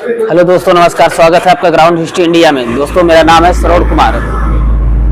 Hello दोस्तों, नमस्कार। स्वागत है आपका ग्राउंड हिस्ट्री इंडिया में। दोस्तों, मेरा नाम है सरोज कुमार।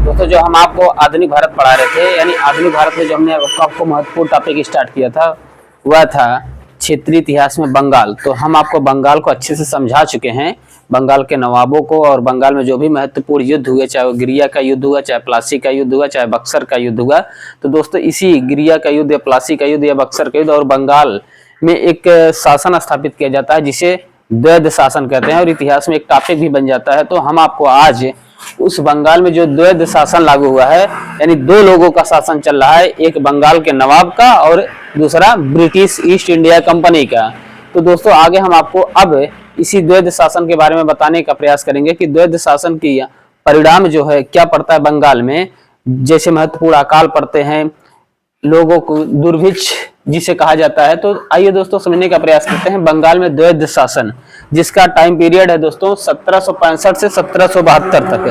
दोस्तों, जो हम आपको आधुनिक भारत पढ़ा रहे थे, यानी आधुनिक भारत में जो हमने आपको महत्वपूर्ण टॉपिक स्टार्ट किया था वह था क्षेत्रीय इतिहास में बंगाल। तो हम आपको बंगाल को अच्छे से समझा चुके हैं, बंगाल के नवाबों को, और बंगाल में जो भी महत्वपूर्ण युद्ध हुए, चाहे वो गिरिया का युद्ध हुआ, चाहे प्लासी का युद्ध हुआ, चाहे बक्सर का युद्ध हुआ। तो दोस्तों, इसी गिरिया का युद्ध या प्लासी का युद्ध या बक्सर का युद्ध और बंगाल में एक शासन स्थापित किया जाता है जिसे द्वैध शासन कहते हैं, और इतिहास में एक टॉपिक भी बन जाता है। तो हम आपको आज उस बंगाल में जो द्वैध शासन लागू हुआ है, यानी दो लोगों का शासन चल रहा है, एक बंगाल के नवाब का और दूसरा ब्रिटिश ईस्ट इंडिया कंपनी का। तो दोस्तों, आगे हम आपको अब इसी द्वैध शासन के बारे में बताने का प्रयास करेंगे कि द्वैध शासन की परिणाम जो है क्या पड़ता है बंगाल में। जैसे महत्वपूर्ण अकाल पड़ते हैं, लोगों को दुर्भिक्ष जिसे कहा जाता है। तो आइए दोस्तों, समझने का प्रयास करते हैं बंगाल में द्वैध शासन, जिसका टाइम पीरियड है दोस्तों 1765 से 1772 तक।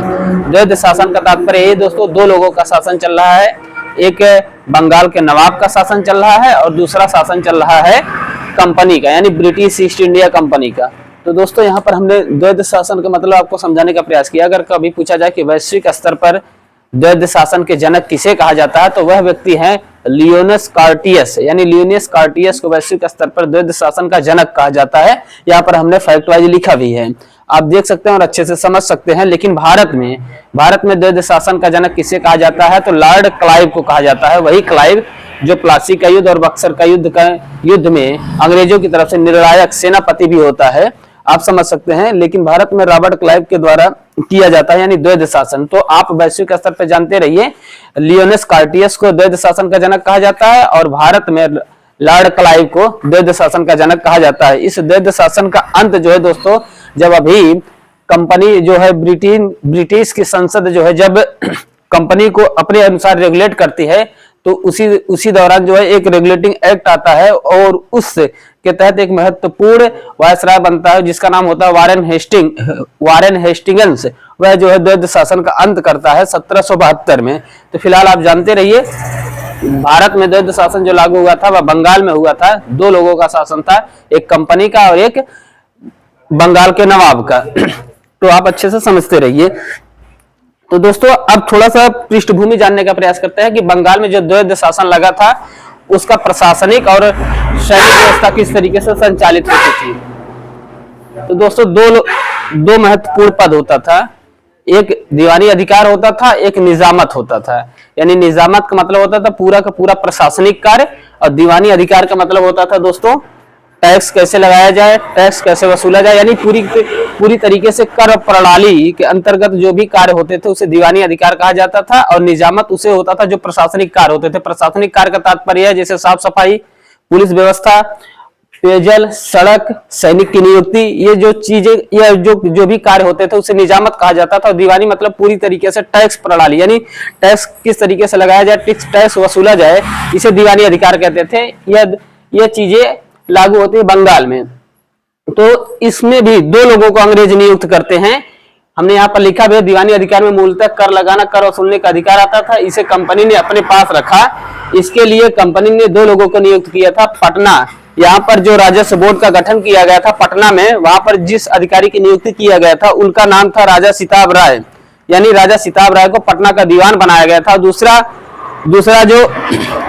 द्वैध शासन का तात्पर्य ये दोस्तों, दो लोगों का शासन चल रहा है। एक बंगाल के नवाब का शासन चल रहा है और दूसरा शासन चल रहा है कंपनी का, यानी ब्रिटिश ईस्ट इंडिया कंपनी का। तो दोस्तों, यहाँ पर हमने द्वैध शासन का मतलब आपको समझाने का प्रयास किया। अगर कभी पूछा जाए कि वैश्विक स्तर पर द्वैध शासन के जनक किसे कहा जाता है, तो वह व्यक्ति है लियोनस कार्टियस, यानी लियोनस कार्टियस को वैश्विक स्तर पर द्वैध शासन का जनक कहा जाता है। यहाँ पर हमने फैक्ट वाइज लिखा भी है, आप देख सकते हैं और अच्छे से समझ सकते हैं। लेकिन भारत में द्वैध शासन का जनक किसे कहा जाता है, तो लॉर्ड क्लाइव को कहा जाता है। वही क्लाइव जो प्लासी का युद्ध और बक्सर का युद्ध में अंग्रेजों की तरफ से निर्णायक सेनापति भी होता है, आप समझ सकते हैं। लेकिन भारत में रॉबर्ट क्लाइव के द्वारा किया जाता है, यानी द्वैध शासन। तो आप वैश्विक स्तर पर जानते रहिए, लियोनस कार्टियस को द्वैध शासन का जनक कहा जाता है और भारत में लॉर्ड क्लाइव को द्वैध शासन का जनक कहा जाता है। इस द्वैध शासन का अंत जो है दोस्तों, जब अभी कंपनी जो है ब्रिटिश की संसद जो है जब कंपनी को अपने अनुसार रेगुलेट करती है, तो उसी दौरान जो है एक रेगुलेटिंग एक्ट आता है और उस के तहत एक महत्वपूर्ण वायसराय बनता है जिसका नाम होता है वारेन हेस्टिंग्स। वह जो है द्वैध शासन का अंत करता है 1772 में। तो फिलहाल आप जानते रहिए, भारत में द्वैध शासन जो लागू हुआ था वह बंगाल में हुआ था। दो लोगों का शासन था, एक कंपनी का और एक बंगाल के नवाब का। तो आप अच्छे से समझते रहिए। तो दोस्तों, अब थोड़ा सा पृष्ठभूमि जानने का प्रयास करते हैं कि बंगाल में जो द्वैध शासन लगा था उसका प्रशासनिक और सैनिक व्यवस्था किस तरीके से संचालित होती थी। तो दोस्तों, दो महत्वपूर्ण पद होता था, एक दीवानी अधिकार होता था, एक निजामत होता था। यानी निजामत का मतलब होता था पूरा का पूरा प्रशासनिक कार्य, और दीवानी अधिकार का मतलब होता था दोस्तों टैक्स कैसे लगाया जाए, टैक्स कैसे वसूला जाए, यानी पूरी तरीके से कर प्रणाली के अंतर्गत जो भी कार्य होते थे उसे दीवानी अधिकार कहा जाता था। और निजामत उसे होता था जो प्रशासनिक कार्य होते थे। प्रशासनिक कार्य का तात्पर्य है जैसे साफ सफाई, पुलिस व्यवस्था, पेयजल, सड़क, सैनिक की नियुक्ति, ये जो चीजें या जो भी कार्य होते थे उसे निजामत कहा जाता था। और दीवानी मतलब पूरी तरीके से टैक्स प्रणाली, यानी टैक्स किस तरीके से लगाया जाए, टैक्स वसूला जाए, इसे दीवानी अधिकार कहते थे। यह चीजें लागू होती है बंगाल में। तो इसमें भी दो लोगों को अंग्रेज नियुक्त करते हैं। हमने यहाँ पर लिखा भी है, दीवानी अधिकार में मूलतः कर लगाना, कर वसूलने का अधिकार आता था। इसे कंपनी ने अपने पास रखा। इसके लिए कंपनी ने दो लोगों को नियुक्त किया था। पटना, यहाँ पर जो राजस्व बोर्ड का गठन किया गया था पटना में, वहां पर जिस अधिकारी की नियुक्ति किया गया था उनका नाम था राजा सिताब राय, यानी राजा सिताब राय को पटना का दीवान बनाया गया था। दूसरा जो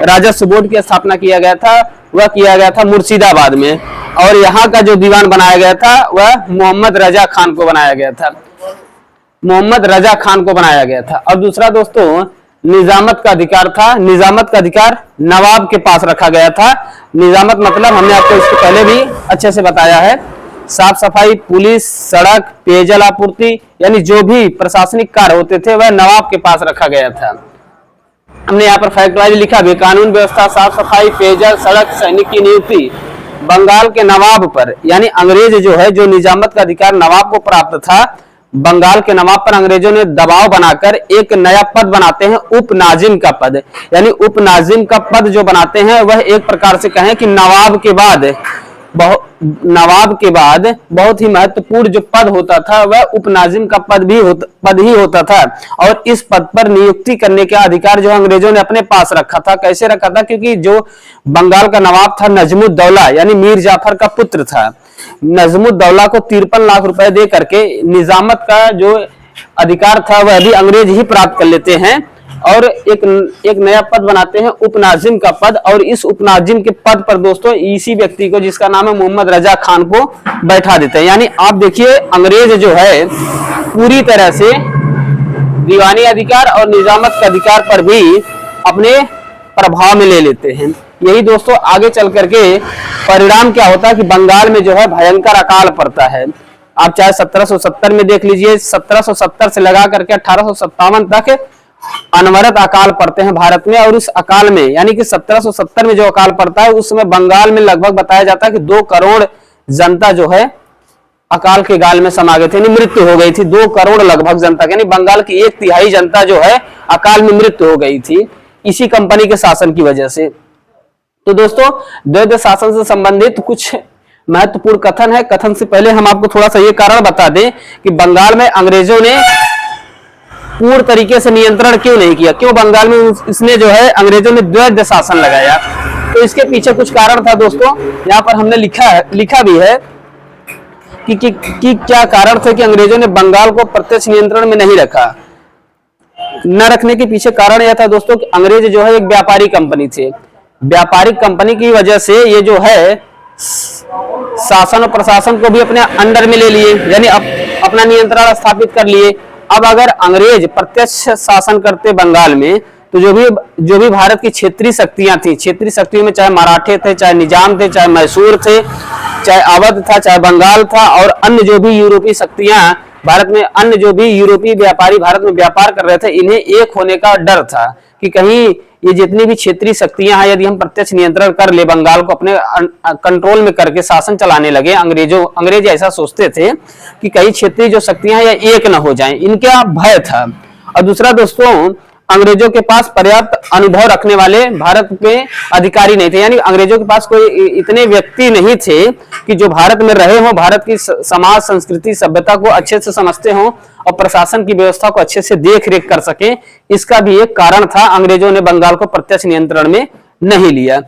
राजस्व बोर्ड की स्थापना किया गया था वह किया गया था मुर्शिदाबाद में, और यहाँ का जो दीवान बनाया गया था वह मोहम्मद रजा खान को बनाया गया था। और दूसरा दोस्तों निजामत का अधिकार था। निजामत का अधिकार नवाब के पास रखा गया था। निजामत मतलब हमने आपको इसके पहले भी अच्छे से बताया है, साफ सफाई, पुलिस, सड़क, पेयजल आपूर्ति, यानी जो भी प्रशासनिक कार्य होते थे वह नवाब के पास रखा गया था। हमने यहाँ पर फैक्ट वाइज लिखा भी, कानून व्यवस्था, साफ सफाई, पेयजल, सड़क, सैनिक की नियुक्ति बंगाल के नवाब पर, यानी अंग्रेज जो है, जो निजामत का अधिकार नवाब को प्राप्त था, बंगाल के नवाब पर अंग्रेजों ने दबाव बनाकर एक नया पद बनाते हैं, उपनाजिम का पद। यानी उपनाजिम का पद जो बनाते हैं वह एक प्रकार से कहें कि नवाब के बाद नवाब के बाद बहुत ही महत्वपूर्ण जो पद होता था वह उपनाजिम का पद ही होता था। और इस पद पर नियुक्ति करने का अधिकार जो अंग्रेजों ने अपने पास रखा था। कैसे रखा था? क्योंकि जो बंगाल का नवाब था नजमुद्दौला यानी मीर जाफर का पुत्र था। नजमुद्दौला को 53 लाख रुपए दे करके निजामत का जो अधिकार था वह भी अंग्रेज ही प्राप्त कर लेते हैं और एक नया पद बनाते हैं उपनाजिम का पद। और इस उपनाजिम के पद पर दोस्तों इसी व्यक्ति को, जिसका नाम है मोहम्मद रजा खान, को बैठा देते हैं। यानी आप देखिए अंग्रेज जो है पूरी तरह से दीवानी अधिकार और निजामत के अधिकार पर भी अपने प्रभाव में ले लेते हैं। यही दोस्तों आगे चल करके परिणाम क्या होता है कि बंगाल में जो है भयंकर अकाल पड़ता है। आप चाहे 1770 में देख लीजिए, 1770 से लगा करके 1857 तक अनवरत अकाल पड़ते हैं भारत में। और उस अकाल में यानी कि 1770 में जो अकाल पड़ता है उसमें बंगाल में लगभग बताया जाता है कि 2 करोड़ जनता जो है अकाल के गाल में समा गए थे, मृत्यु हो गई थी। 2 करोड़ लगभग जनता, यानी बंगाल की 1/3 जनता जो है अकाल में मृत्यु हो गई थी इसी कंपनी के शासन की वजह से। तो दोस्तों द्वैध शासन से संबंधित कुछ महत्वपूर्ण कथन है। कथन से पहले हम आपको थोड़ा सा ये कारण बता दें कि बंगाल में अंग्रेजों ने पूर्ण तरीके से नियंत्रण क्यों नहीं किया, क्यों बंगाल में इसने जो है अंग्रेजों ने द्वैध शासन लगाया। तो इसके पीछे कुछ कारण था दोस्तों, यहाँ पर हमने लिखा भी है कि क्या कारण थे कि अंग्रेजों ने बंगाल को प्रत्यक्ष नियंत्रण में नहीं रखा। न रखने के पीछे कारण यह था दोस्तों कि अंग्रेज जो है एक व्यापारी कंपनी थे। व्यापारिक कंपनी की वजह से ये जो है शासन और प्रशासन को भी अपने अंडर में ले लिए, यानी अपना नियंत्रण स्थापित कर लिए। अब अगर अंग्रेज प्रत्यक्ष शासन करते बंगाल में तो जो भी भारत की क्षेत्रीय शक्तियां थी, क्षेत्रीय शक्तियों में चाहे मराठे थे, चाहे निजाम थे, चाहे मैसूर थे, चाहे अवध था, चाहे बंगाल था और अन्य जो भी यूरोपीय शक्तियां भारत में, अन्य जो भी यूरोपीय व्यापारी भारत में व्यापार कर रहे थे, इन्हें एक होने का डर था कि कहीं ये जितनी भी क्षेत्रीय शक्तियां हैं यदि हम प्रत्यक्ष नियंत्रण कर ले, बंगाल को अपने कंट्रोल में करके शासन चलाने लगे, अंग्रेज ऐसा सोचते थे कि कई क्षेत्रीय जो शक्तियां हैं या एक न हो जाएं, इनका भय था। और दूसरा दोस्तों अंग्रेजों के पास पर्याप्त अनुभव रखने वाले भारत में अधिकारी नहीं थे, यानी अंग्रेजों के पास कोई इतने व्यक्ति नहीं थे कि जो भारत में रहे हों, भारत की समाज संस्कृति सभ्यता को अच्छे से समझते हों और प्रशासन की व्यवस्था को अच्छे से देख रेख कर सके। इसका भी एक कारण था अंग्रेजों ने बंगाल को प्रत्यक्ष नियंत्रण में नहीं लिया।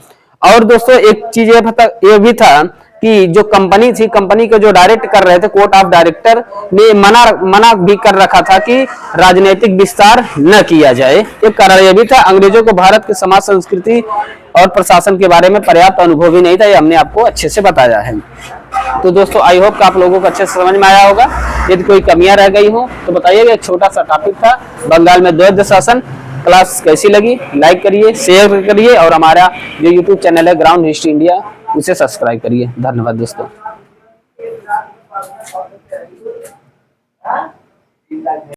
और दोस्तों एक चीज ये भी था कि जो कंपनी थी, कंपनी को जो डायरेक्ट कर रहे थे कोर्ट ऑफ डायरेक्टर ने मना भी कर रखा था कि राजनीतिक विस्तार न किया जाए। एक कारण यह भी था अंग्रेजों को भारत की समाज संस्कृति और प्रशासन के बारे में पर्याप्त अनुभव ही नहीं था, ये हमने आपको अच्छे से बताया है। तो दोस्तों आई होप कि आप लोगों को अच्छे से समझ में आया होगा। यदि कोई कमियां रह गई हो तो बताइएगा। एक छोटा सा टॉपिक था बंगाल में द्वैध शासन। क्लास कैसी लगी लाइक करिए, शेयर करिए और हमारा जो यूट्यूब चैनल है ग्राउंड हिस्ट्री इंडिया उसे सब्सक्राइब करिए। धन्यवाद दोस्तों।